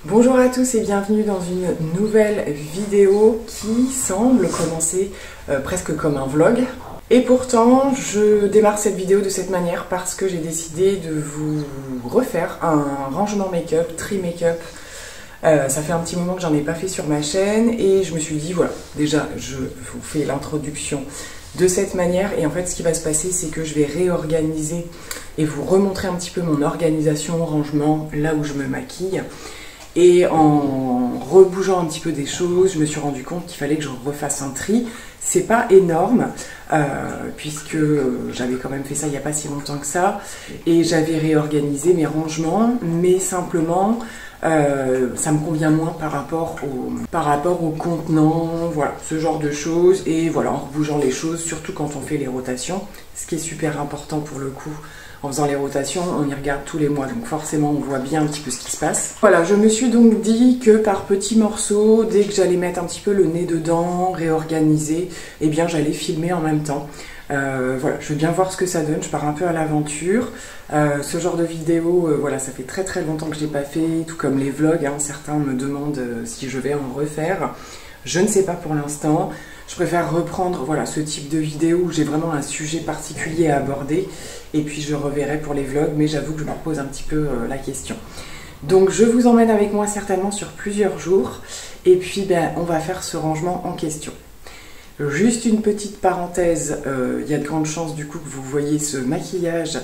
Bonjour à tous et bienvenue dans une nouvelle vidéo qui semble commencer presque comme un vlog. Et pourtant, je démarre cette vidéo de cette manière parce que j'ai décidé de vous refaire un rangement make-up, tri make-up. Ça fait un petit moment que j'en ai pas fait sur ma chaîne et je me suis dit, voilà, déjà je vous fais l'introduction de cette manière et en fait ce qui va se passer c'est que je vais réorganiser et vous remontrer un petit peu mon organisation, rangement, là où je me maquille. Et en rebougeant un petit peu des choses, je me suis rendu compte qu'il fallait que je refasse un tri. C'est pas énorme, puisque j'avais quand même fait ça il n'y a pas si longtemps que ça. Et j'avais réorganisé mes rangements, mais simplement, ça me convient moins par rapport au contenant, voilà, ce genre de choses. Et voilà, en rebougeant les choses, surtout quand on fait les rotations, ce qui est super important pour le coup. En faisant les rotations, on y regarde tous les mois, donc forcément on voit bien un petit peu ce qui se passe. Voilà, je me suis donc dit que par petits morceaux, dès que j'allais mettre un petit peu le nez dedans, réorganiser, eh bien j'allais filmer en même temps. Voilà, je veux bien voir ce que ça donne, je pars un peu à l'aventure. Ce genre de vidéo, voilà, ça fait très très longtemps que je n'ai pas fait, tout comme les vlogs, hein, certains me demandent si je vais en refaire. Je ne sais pas pour l'instant. Je préfère reprendre voilà, ce type de vidéo où j'ai vraiment un sujet particulier à aborder et puis je reverrai pour les vlogs, mais j'avoue que je me repose un petit peu la question. Donc je vous emmène avec moi certainement sur plusieurs jours et puis ben, on va faire ce rangement en question. Juste une petite parenthèse, il y a de grandes chances du coup que vous voyez ce maquillage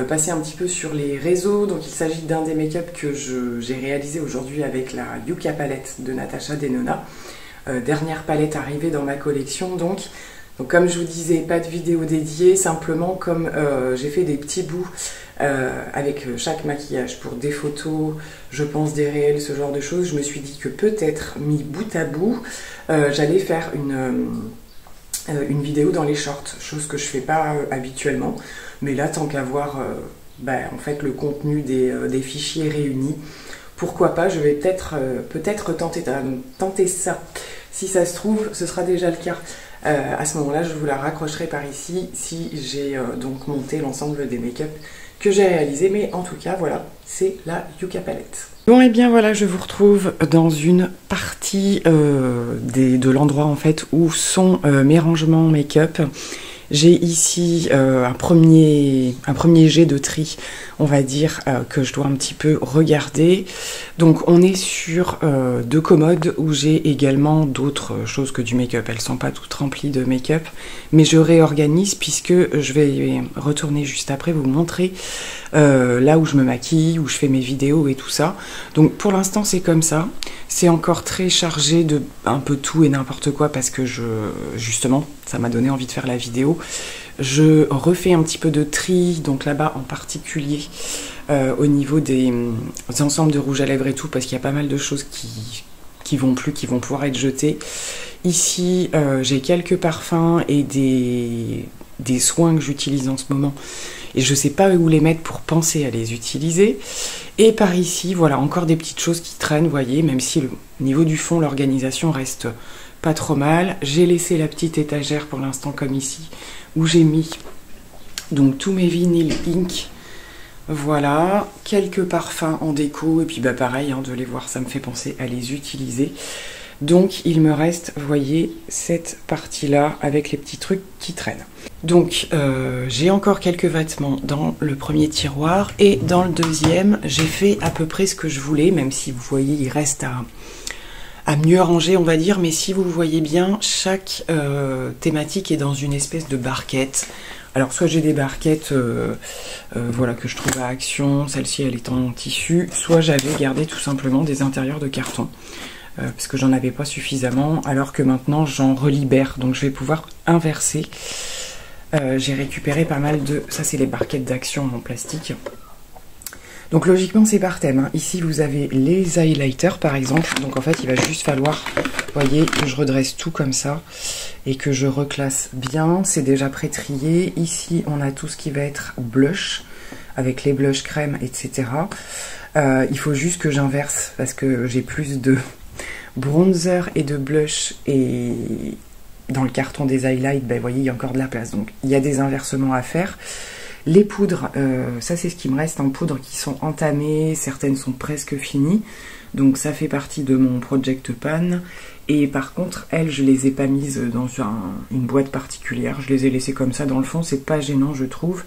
passer un petit peu sur les réseaux. Donc il s'agit d'un des make-up que j'ai réalisé aujourd'hui avec la Yucca palette de Natasha Denona. Dernière palette arrivée dans ma collection donc comme je vous disais, pas de vidéo dédiée, simplement comme j'ai fait des petits bouts avec chaque maquillage pour des photos, je pense des réels, ce genre de choses, je me suis dit que peut-être mis bout à bout, j'allais faire une vidéo dans les shorts, chose que je fais pas habituellement, mais là tant qu'à voir en fait le contenu des fichiers réunis, pourquoi pas, je vais peut-être tenter ça. Si ça se trouve, ce sera déjà le cas. À ce moment-là, je vous la raccrocherai par ici si j'ai donc monté l'ensemble des make-up que j'ai réalisé. Mais en tout cas, voilà, c'est la Yucca palette. Bon, et bien voilà, je vous retrouve dans une partie de l'endroit en fait où sont mes rangements make-up. J'ai ici un premier jet de tri, on va dire, que je dois un petit peu regarder. Donc on est sur deux commodes où j'ai également d'autres choses que du make-up. Elles ne sont pas toutes remplies de make-up, mais je réorganise puisque je vais retourner juste après vous montrer là où je me maquille, où je fais mes vidéos et tout ça. Donc pour l'instant c'est comme ça. C'est encore très chargé de un peu tout et n'importe quoi parce que justement, ça m'a donné envie de faire la vidéo. Je refais un petit peu de tri, donc là-bas en particulier, au niveau des ensembles de rouge à lèvres et tout, parce qu'il y a pas mal de choses qui vont plus, qui vont pouvoir être jetées. Ici, j'ai quelques parfums et des soins que j'utilise en ce moment. Et je ne sais pas où les mettre pour penser à les utiliser. Et par ici, voilà, encore des petites choses qui traînent, vous voyez, même si au niveau du fond, l'organisation reste pas trop mal. J'ai laissé la petite étagère pour l'instant comme ici, où j'ai mis donc tous mes vinyles Ink. Voilà, quelques parfums en déco, et puis bah pareil, hein, de les voir, ça me fait penser à les utiliser. Donc il me reste, vous voyez, cette partie-là avec les petits trucs qui traînent. Donc j'ai encore quelques vêtements dans le premier tiroir et dans le deuxième, j'ai fait à peu près ce que je voulais, même si vous voyez, il reste à mieux ranger, on va dire. Mais si vous le voyez bien, chaque thématique est dans une espèce de barquette. Alors soit j'ai des barquettes voilà, que je trouve à Action, celle-ci elle est en tissu, soit j'avais gardé tout simplement des intérieurs de carton. Parce que j'en avais pas suffisamment, alors que maintenant j'en relibère, donc je vais pouvoir inverser. J'ai récupéré pas mal de... Ça c'est les barquettes d'Action en plastique. Donc logiquement c'est par thème, hein. Ici vous avez les highlighters par exemple, donc en fait il va juste falloir, vous voyez, que je redresse tout comme ça et que je reclasse bien, c'est déjà pré-trié. Ici on a tout ce qui va être blush, avec les blushs crème, etc. Il faut juste que j'inverse parce que j'ai plus de bronzer et de blush et dans le carton des highlights, ben, vous voyez, il y a encore de la place. Donc il y a des inversements à faire. Les poudres, ça c'est ce qui me reste en poudre qui sont entamées, certaines sont presque finies. Donc ça fait partie de mon Project Pan. Et par contre, elles, je les ai pas mises dans une boîte particulière. Je les ai laissées comme ça dans le fond, c'est pas gênant je trouve.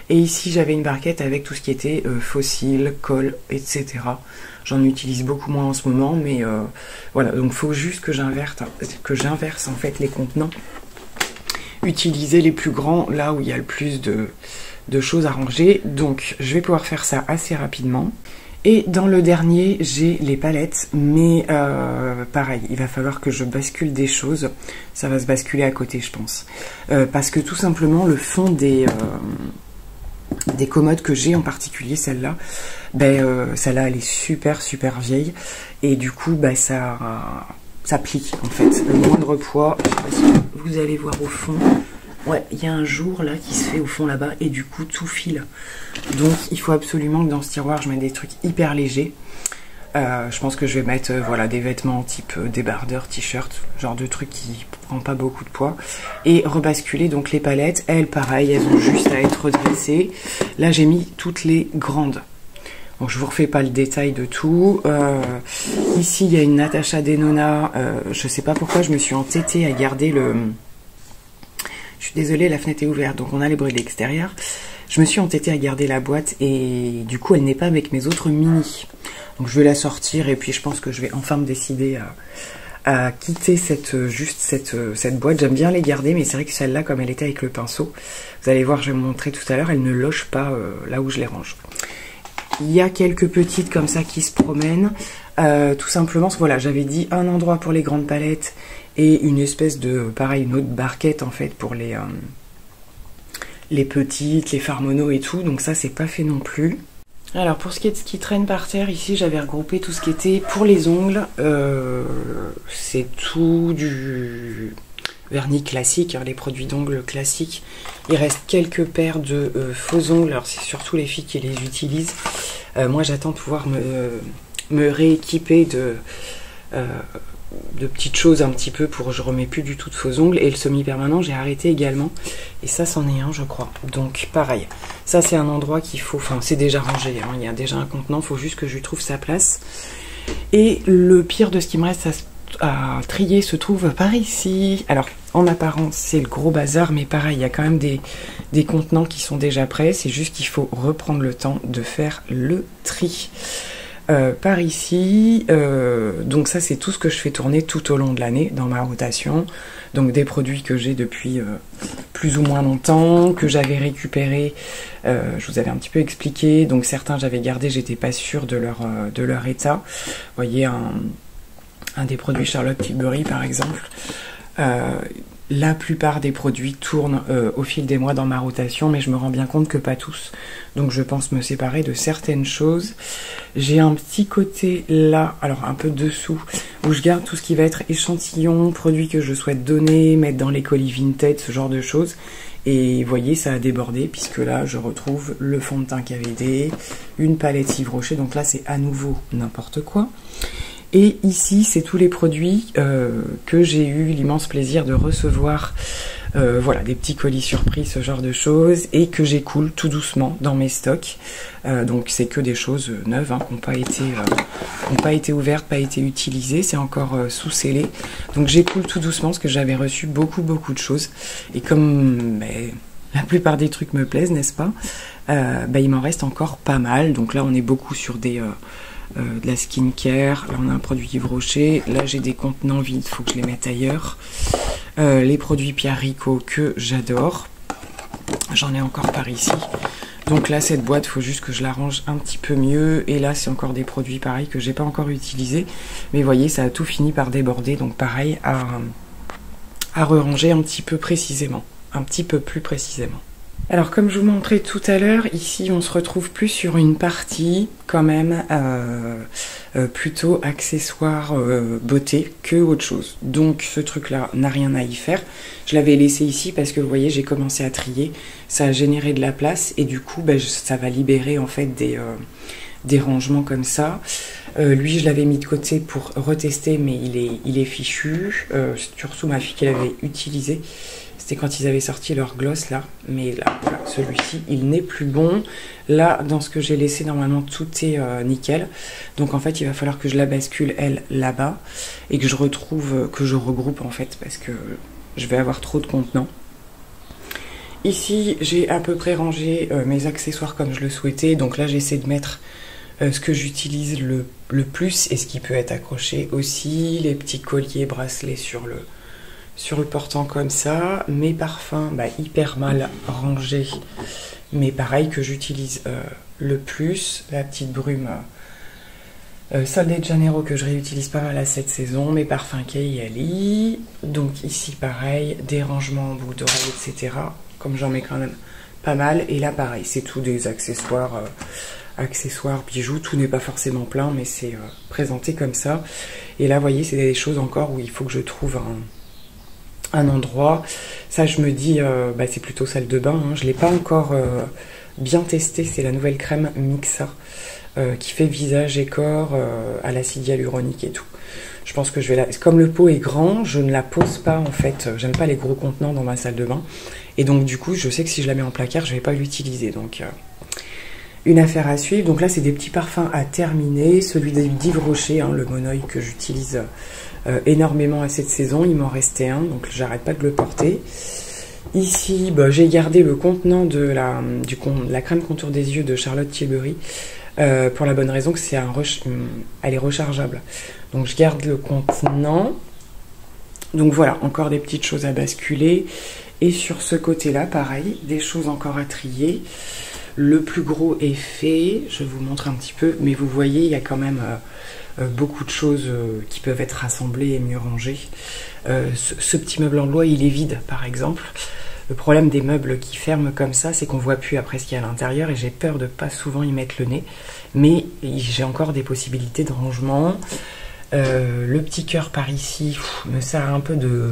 Et ici j'avais une barquette avec tout ce qui était fossiles, colle, etc. J'en utilise beaucoup moins en ce moment, mais voilà, donc faut juste que j'inverse en fait les contenants. Utiliser les plus grands là où il y a le plus de choses à ranger. Donc je vais pouvoir faire ça assez rapidement. Et dans le dernier, j'ai les palettes, mais pareil, il va falloir que je bascule des choses. Ça va se basculer à côté, je pense. Parce que tout simplement, le fond des commodes que j'ai, en particulier celle-là, celle-là, elle est super vieille. Et du coup, ça plie, en fait. Le moindre poids, je sais pas si vous allez voir au fond. Ouais, il y a un jour là qui se fait au fond là-bas et du coup tout file. Donc il faut absolument que dans ce tiroir je mette des trucs hyper légers. Je pense que je vais mettre voilà, des vêtements type débardeur, t-shirt, genre de trucs qui prend pas beaucoup de poids. Et rebasculer donc les palettes, elles pareil, elles ont juste à être redressées. Là j'ai mis toutes les grandes. Donc je vous refais pas le détail de tout. Ici il y a une Natasha Denona. Je sais pas pourquoi je me suis entêtée à garder le... Je suis désolée, la fenêtre est ouverte, donc on a les bruits de l'extérieur. Je me suis entêtée à garder la boîte et du coup elle n'est pas avec mes autres mini. Donc je vais la sortir et puis je pense que je vais enfin me décider à quitter cette boîte. J'aime bien les garder, mais c'est vrai que celle-là, comme elle était avec le pinceau, vous allez voir, je vais vous montrer tout à l'heure, elle ne loge pas là où je les range. Il y a quelques petites comme ça qui se promènent. Tout simplement, voilà, j'avais dit un endroit pour les grandes palettes et une espèce de, pareil, une autre barquette en fait pour les petites, les farmonos et tout. Donc ça, c'est pas fait non plus. Alors pour ce qui est de ce qui traîne par terre, ici j'avais regroupé tout ce qui était pour les ongles. C'est tout du vernis classique, hein, les produits d'ongles classiques. Il reste quelques paires de faux ongles. Alors c'est surtout les filles qui les utilisent. Moi j'attends de pouvoir me rééquiper de petites choses un petit peu pour je remets plus du tout de faux ongles. Et le semi-permanent j'ai arrêté également. Et ça c'en est un je crois. Donc pareil. Ça c'est un endroit qu'il faut, enfin c'est déjà rangé, hein, il y a déjà un contenant, il faut juste que je lui trouve sa place. Et le pire de ce qui me reste à trier se trouve par ici. Alors en apparence c'est le gros bazar, mais pareil il y a quand même des contenants qui sont déjà prêts. C'est juste qu'il faut reprendre le temps de faire le tri. Par ici, donc ça c'est tout ce que je fais tourner tout au long de l'année dans ma rotation. Donc des produits que j'ai depuis plus ou moins longtemps, que j'avais récupérés, je vous avais un petit peu expliqué. Donc certains j'avais gardé, j'étais pas sûre de leur état. Vous voyez un des produits Charlotte Tilbury par exemple. La plupart des produits tournent au fil des mois dans ma rotation, mais je me rends bien compte que pas tous. Donc je pense me séparer de certaines choses. J'ai un petit côté là, alors un peu dessous, où je garde tout ce qui va être échantillon, produits que je souhaite donner, mettre dans les colis Vinted, ce genre de choses. Et vous voyez, ça a débordé, puisque là, je retrouve le fond de teint KVD, une palette Yves Rocher, donc là, c'est à nouveau n'importe quoi. Et ici, c'est tous les produits que j'ai eu l'immense plaisir de recevoir. Voilà, des petits colis surprise, ce genre de choses, et que j'écoule tout doucement dans mes stocks. Donc c'est que des choses neuves, hein, qui n'ont pas été ouvertes, pas été utilisées, c'est encore sous scellé. Donc j'écoule tout doucement parce que j'avais reçu beaucoup de choses. Et comme la plupart des trucs me plaisent, n'est-ce pas, il m'en reste encore pas mal. Donc là on est beaucoup sur de la skincare. Là on a un produit Yves Rocher. Là j'ai des contenants vides, il faut que je les mette ailleurs. Les produits Pierre Rico que j'adore. J'en ai encore par ici. Donc là cette boîte, il faut juste que je la range un petit peu mieux. Et là c'est encore des produits pareils que j'ai pas encore utilisés. Mais vous voyez, ça a tout fini par déborder. Donc pareil, à re-ranger un petit peu précisément. Un petit peu plus précisément. Alors comme je vous montrais tout à l'heure, ici on se retrouve plus sur une partie quand même plutôt accessoire beauté que autre chose. Donc ce truc là n'a rien à y faire. Je l'avais laissé ici parce que vous voyez j'ai commencé à trier, ça a généré de la place et du coup ça va libérer en fait des rangements comme ça. Lui je l'avais mis de côté pour retester mais il est fichu, surtout ma fille qui l'avait utilisé. C'était quand ils avaient sorti leur gloss là. Mais là, voilà, celui-ci, il n'est plus bon. Là, dans ce que j'ai laissé, normalement, tout est nickel. Donc en fait, il va falloir que je la bascule, elle, là-bas. Et que je retrouve, que je regroupe en fait, parce que je vais avoir trop de contenants. Ici, j'ai à peu près rangé mes accessoires comme je le souhaitais. Donc là, j'essaie de mettre ce que j'utilise le plus et ce qui peut être accroché aussi. Les petits colliers, bracelets sur le portant comme ça. Mes parfums, hyper mal rangés. Mais pareil, que j'utilise le plus. La petite brume Sol de Janeiro que je réutilise pas mal à cette saison. Mes parfums Kayali. Donc ici, pareil, des rangements en boucle d'oreille, etc. Comme j'en mets quand même pas mal. Et là, pareil, c'est tout des accessoires, bijoux. Tout n'est pas forcément plein, mais c'est présenté comme ça. Et là, vous voyez, c'est des choses encore où il faut que je trouve un endroit. Ça, je me dis, c'est plutôt salle de bain. Hein. Je ne l'ai pas encore bien testé. C'est la nouvelle crème Mixa qui fait visage et corps à l'acide hyaluronique et tout. Je pense que je vais la... Comme le pot est grand, je ne la pose pas en fait. J'aime pas les gros contenants dans ma salle de bain. Et donc du coup, je sais que si je la mets en placard, je vais pas l'utiliser. Donc une affaire à suivre. Donc là, c'est des petits parfums à terminer. Celui d'Yves Rocher, hein, le Monoï que j'utilise énormément à cette saison. Il m'en restait un, donc j'arrête pas de le porter. Ici, j'ai gardé le contenant de la crème contour des yeux de Charlotte Tilbury. Pour la bonne raison que c'est elle est rechargeable. Donc je garde le contenant. Donc voilà, encore des petites choses à basculer. Et sur ce côté-là, pareil, des choses encore à trier. Le plus gros est fait. Je vous montre un petit peu. Mais vous voyez, il y a quand même beaucoup de choses qui peuvent être rassemblées et mieux rangées. Ce petit meuble en bois, il est vide, par exemple. Le problème des meubles qui ferment comme ça, c'est qu'on voit plus après ce qu'il y a à l'intérieur et j'ai peur de pas souvent y mettre le nez. Mais j'ai encore des possibilités de rangement. Le petit cœur par ici me sert un peu de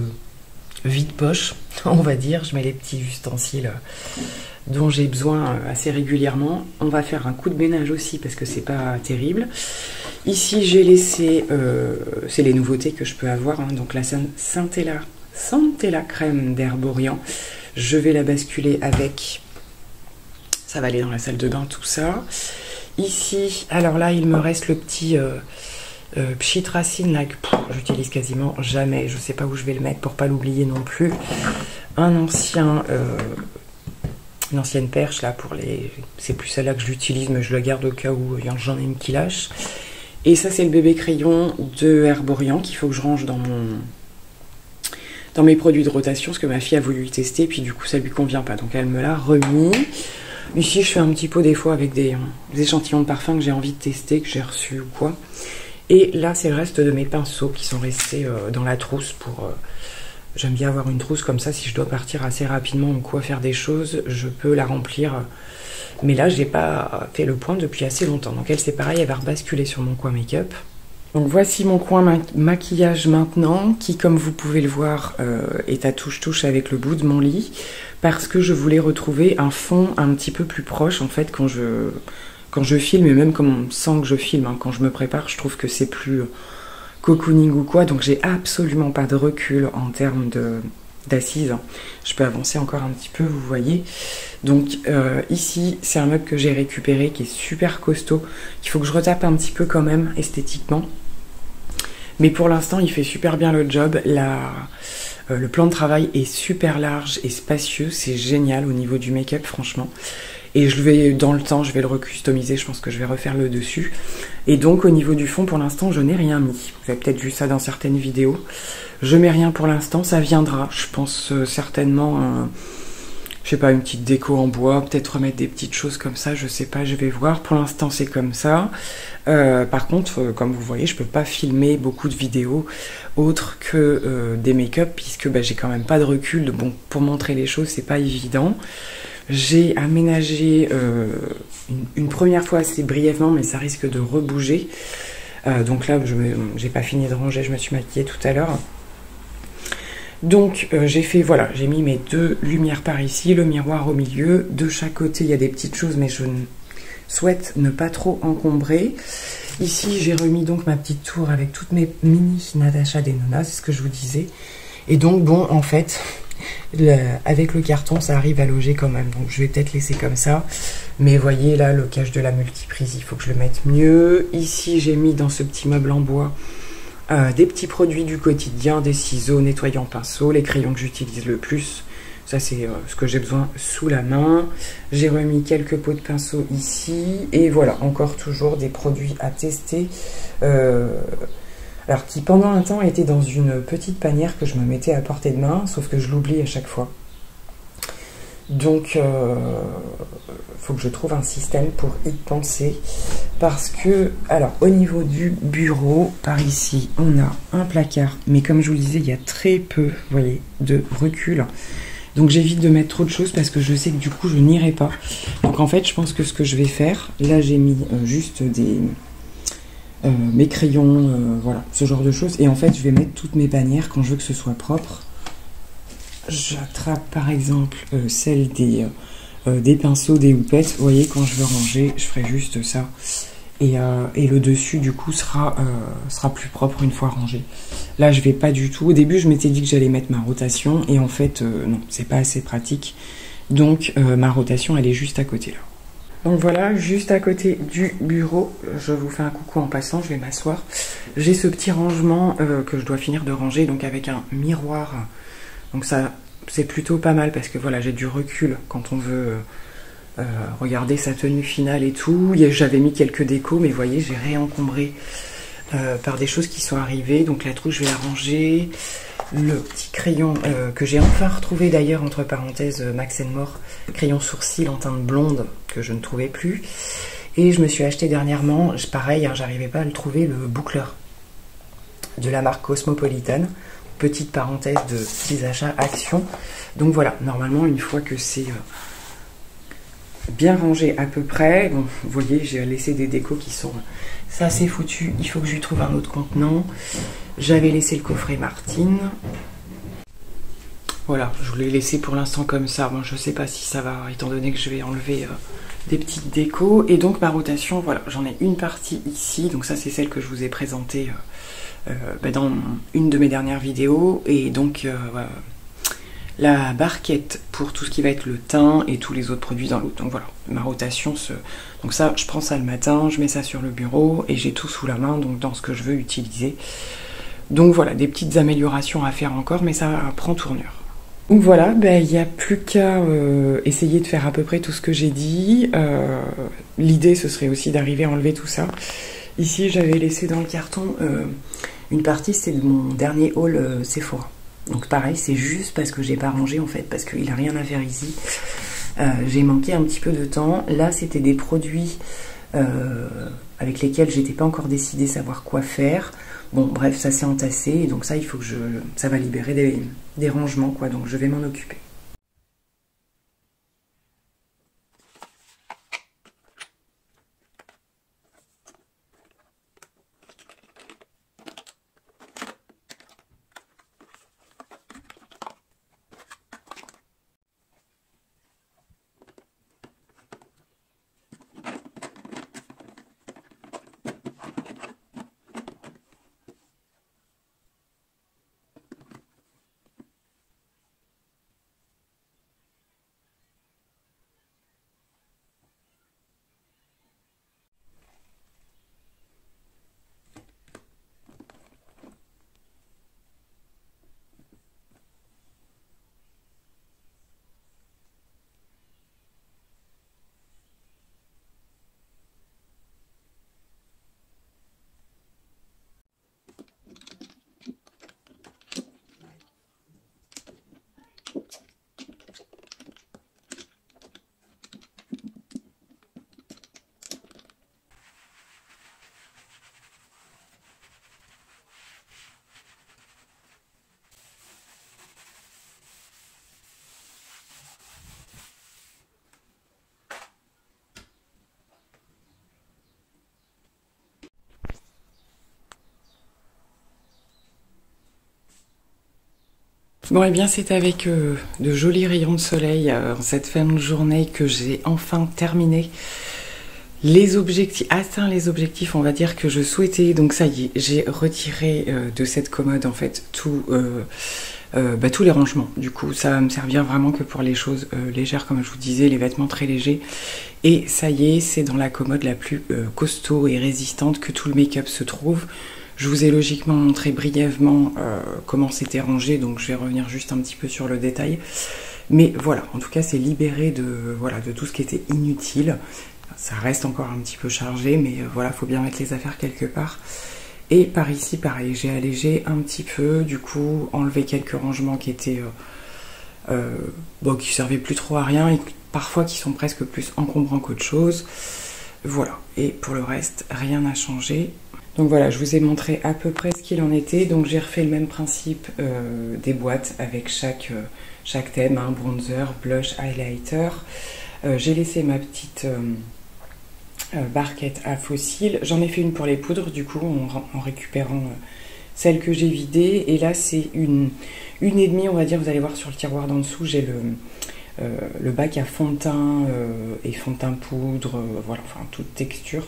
vide-poche, on va dire. Je mets les petits ustensiles dont j'ai besoin assez régulièrement. On va faire un coup de ménage aussi parce que c'est pas terrible. Ici, j'ai laissé, c'est les nouveautés que je peux avoir, hein, donc la Centella crème d'Herborian. Je vais la basculer avec, ça va aller dans la salle de bain, tout ça. Ici, alors là, il me reste le petit Pchit Racine, là, que j'utilise quasiment jamais. Je sais pas où je vais le mettre pour pas l'oublier non plus. Une ancienne perche, là, pour les... C'est plus celle-là que je l'utilise, mais je la garde au cas où j'en ai une qui lâche. Et ça, c'est le bébé crayon de Herborian qu'il faut que je range dans mes produits de rotation, parce que ma fille a voulu y tester, puis du coup ça lui convient pas, donc elle me l'a remis. Ici je fais un petit pot des fois avec des échantillons de parfum que j'ai envie de tester, que j'ai reçu ou quoi. Et là c'est le reste de mes pinceaux qui sont restés dans la trousse pour... J'aime bien avoir une trousse comme ça, si je dois partir assez rapidement ou quoi faire des choses, je peux la remplir. Mais là j'ai pas fait le point depuis assez longtemps, donc elle c'est pareil, elle va rebasculer sur mon coin make-up. Donc voici mon coin maquillage maintenant, qui comme vous pouvez le voir est à touche-touche avec le bout de mon lit, parce que je voulais retrouver un fond un petit peu plus proche en fait quand je filme, et même sans que je filme, hein, quand je me prépare, je trouve que c'est plus cocooning ou quoi, donc j'ai absolument pas de recul en termes d'assises. Je peux avancer encore un petit peu, vous voyez. Donc ici, c'est un meuble que j'ai récupéré qui est super costaud, qu'il faut que je retape un petit peu quand même esthétiquement. Mais pour l'instant, il fait super bien le job. Le plan de travail est super large et spacieux. C'est génial au niveau du make-up, franchement. Et dans le temps, je vais le recustomiser. Je pense que je vais refaire le dessus. Et donc, au niveau du fond, pour l'instant, je n'ai rien mis. Vous avez peut-être vu ça dans certaines vidéos. Je mets rien pour l'instant. Ça viendra. Je pense certainement... je sais pas, une petite déco en bois, peut-être remettre des petites choses comme ça, je sais pas, je vais voir. Pour l'instant, c'est comme ça. Par contre, comme vous voyez, je peux pas filmer beaucoup de vidéos autres que des make-up, puisque j'ai quand même pas de recul. Bon, pour montrer les choses, c'est pas évident. J'ai aménagé une première fois assez brièvement, mais ça risque de rebouger. Donc là, j'ai pas fini de ranger, je me suis maquillée tout à l'heure. Donc j'ai mis mes deux lumières par ici, le miroir au milieu. De chaque côté, il y a des petites choses, mais je souhaite ne pas trop encombrer. Ici, j'ai remis donc ma petite tour avec toutes mes mini Natasha Denona, c'est ce que je vous disais. Et donc, bon, en fait, avec le carton, ça arrive à loger quand même. Donc je vais peut-être laisser comme ça. Mais voyez là, le cache de la multiprise, il faut que je le mette mieux. Ici, j'ai mis dans ce petit meuble en bois des petits produits du quotidien, des ciseaux, nettoyants, pinceaux, les crayons que j'utilise le plus. Ça, c'est ce que j'ai besoin sous la main. J'ai remis quelques pots de pinceau ici. Et voilà, encore toujours des produits à tester. Alors, qui pendant un temps étaient dans une petite panière que je me mettais à portée de main, sauf que je l'oublie à chaque fois. Donc, faut que je trouve un système pour y penser. Parce que, alors, au niveau du bureau, par ici, on a un placard. Mais comme je vous le disais, il y a très peu, vous voyez, de recul. Donc j'évite de mettre trop de choses parce que je sais que du coup je n'irai pas. Donc en fait je pense que ce que je vais faire, là j'ai mis juste mes crayons, voilà, ce genre de choses. Et en fait je vais mettre toutes mes bannières quand je veux que ce soit propre. J'attrape par exemple celle des pinceaux, des houpettes. Vous voyez, quand je veux ranger, je ferai juste ça. Et le dessus du coup sera plus propre une fois rangé. Là je vais pas du tout, au début je m'étais dit que j'allais mettre ma rotation et en fait non, c'est pas assez pratique, donc ma rotation elle est juste à côté là. Donc voilà, juste à côté du bureau, je vous fais un coucou en passant, je vais m'asseoir. J'ai ce petit rangement que je dois finir de ranger, donc avec un miroir, donc ça c'est plutôt pas mal parce que voilà, j'ai du recul quand on veut regarder sa tenue finale et tout. J'avais mis quelques décos, mais vous voyez, j'ai réencombré par des choses qui sont arrivées. Donc la trousse, je vais la ranger. Le petit crayon que j'ai enfin retrouvé d'ailleurs, entre parenthèses, Max & More, crayon sourcil en teinte blonde que je ne trouvais plus. Et je me suis acheté dernièrement, pareil, hein, j'arrivais pas à le trouver, le boucleur de la marque Cosmopolitan. Petite parenthèse de petits achats Action. Donc voilà, normalement, une fois que c'est bien rangé à peu près. Bon, vous voyez, j'ai laissé des décos qui sont... Ça, c'est foutu. Il faut que je lui trouve un autre contenant. J'avais laissé le coffret Martine. Voilà, je voulais laisser pour l'instant comme ça. Bon, je sais pas si ça va, étant donné que je vais enlever des petites décos. Et donc, ma rotation, voilà, j'en ai une partie ici. Donc ça, c'est celle que je vous ai présentée dans une de mes dernières vidéos. Et donc, voilà, la barquette pour tout ce qui va être le thym et tous les autres produits dans l'autre. Donc voilà, ma rotation donc ça, je prends ça le matin, je mets ça sur le bureau et j'ai tout sous la main, donc dans ce que je veux utiliser. Donc voilà, des petites améliorations à faire encore, mais ça prend tournure. Donc voilà, il n'y a plus qu'à essayer de faire à peu près tout ce que j'ai dit. L'idée, ce serait aussi d'arriver à enlever tout ça. Ici, j'avais laissé dans le carton une partie, c'était de mon dernier haul Sephora. Donc pareil, c'est juste parce que j'ai pas rangé en fait, parce qu'il n'a rien à faire ici. J'ai manqué un petit peu de temps. Là, c'était des produits avec lesquels j'étais pas encore décidé savoir quoi faire. Bon, bref, ça s'est entassé, et donc ça, il faut que ça va libérer des rangements, quoi. Donc je vais m'en occuper. Bon, et bien c'est avec de jolis rayons de soleil en cette fin de journée que j'ai enfin terminé les objectifs, atteint les objectifs, on va dire, que je souhaitais. Donc ça y est, j'ai retiré de cette commode en fait tout tous les rangements. Du coup, ça va me servir vraiment que pour les choses légères, comme je vous disais, les vêtements très légers. Et ça y est, c'est dans la commode la plus costaud et résistante que tout le make-up se trouve. Je vous ai logiquement montré brièvement comment c'était rangé, donc je vais revenir juste un petit peu sur le détail. Mais voilà, en tout cas, c'est libéré de tout ce qui était inutile. Ça reste encore un petit peu chargé, mais voilà, faut bien mettre les affaires quelque part. Et par ici, pareil, j'ai allégé un petit peu, du coup, enlevé quelques rangements qui étaient qui servaient plus trop à rien et parfois qui sont presque plus encombrants qu'autre chose. Voilà, et pour le reste, rien n'a changé. Donc voilà, je vous ai montré à peu près ce qu'il en était. Donc j'ai refait le même principe des boîtes avec chaque thème, hein, bronzer, blush, highlighter. J'ai laissé ma petite barquette à fossiles. J'en ai fait une pour les poudres, du coup, en récupérant celle que j'ai vidée. Et là, c'est une et demie, on va dire. Vous allez voir sur le tiroir d'en dessous, j'ai le bac à fond de teint et fond de teint poudre, voilà, enfin toute texture,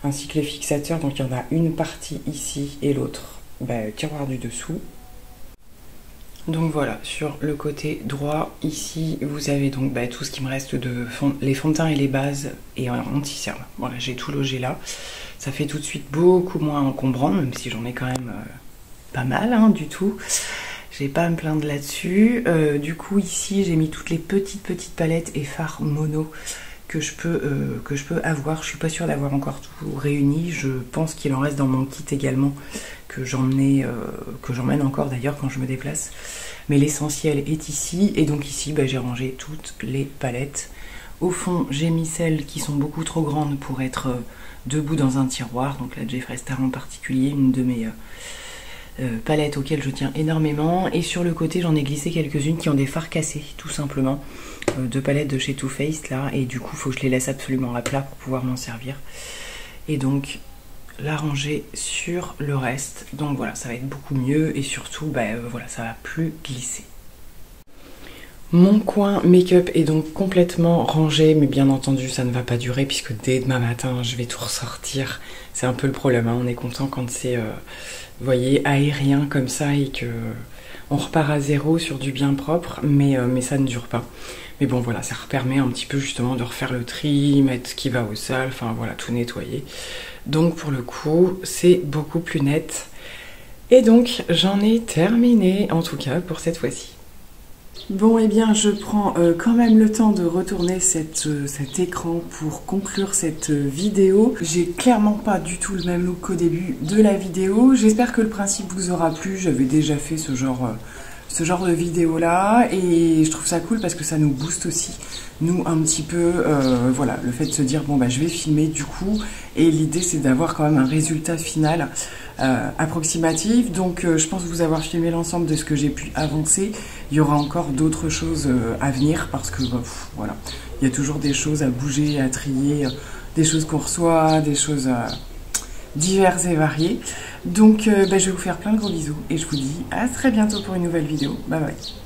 ainsi que les fixateurs. Donc il y en a une partie ici et l'autre tiroir du dessous. Donc voilà, sur le côté droit, ici, vous avez donc tout ce qui me reste de les fonds de teint et les bases et anti-cerne. Voilà, j'ai tout logé là. Ça fait tout de suite beaucoup moins encombrant, même si j'en ai quand même pas mal, hein, du tout. J'ai pas à me plaindre là-dessus. Du coup, ici, j'ai mis toutes les petites palettes et fards mono que je peux avoir. Je suis pas sûre d'avoir encore tout réuni. Je pense qu'il en reste dans mon kit également, que j'emmène encore d'ailleurs quand je me déplace. Mais l'essentiel est ici. Et donc ici, j'ai rangé toutes les palettes. Au fond, j'ai mis celles qui sont beaucoup trop grandes pour être debout dans un tiroir. Donc la Jeffree Star en particulier, une de mes palettes auxquelles je tiens énormément. Et sur le côté, j'en ai glissé quelques-unes qui ont des fards cassés, tout simplement. Deux palettes de chez Too Faced là. Et du coup, il faut que je les laisse absolument à plat pour pouvoir m'en servir. Et donc la ranger sur le reste. Donc voilà, ça va être beaucoup mieux et surtout, voilà, ça va plus glisser. Mon coin make-up est donc complètement rangé, mais bien entendu, ça ne va pas durer puisque dès demain matin, je vais tout ressortir. C'est un peu le problème, hein. On est content quand c'est, vous voyez, aérien comme ça et que on repart à zéro sur du bien propre, mais ça ne dure pas. Mais bon, voilà, ça permet un petit peu justement de refaire le tri, mettre ce qui va au sol, enfin voilà, tout nettoyer. Donc pour le coup, c'est beaucoup plus net. Et donc, j'en ai terminé, en tout cas, pour cette fois-ci. Bon, eh bien, je prends quand même le temps de retourner cet écran pour conclure cette vidéo. J'ai clairement pas du tout le même look qu'au début de la vidéo. J'espère que le principe vous aura plu. J'avais déjà fait ce genre de vidéo là et je trouve ça cool parce que ça nous booste aussi, nous, un petit peu, voilà, le fait de se dire bon je vais filmer du coup, et l'idée c'est d'avoir quand même un résultat final approximatif. Donc je pense vous avoir filmé l'ensemble de ce que j'ai pu avancer. Il y aura encore d'autres choses à venir parce que voilà, il y a toujours des choses à bouger, à trier, des choses qu'on reçoit, des choses diverses et variées. Donc je vais vous faire plein de gros bisous et je vous dis à très bientôt pour une nouvelle vidéo. Bye bye.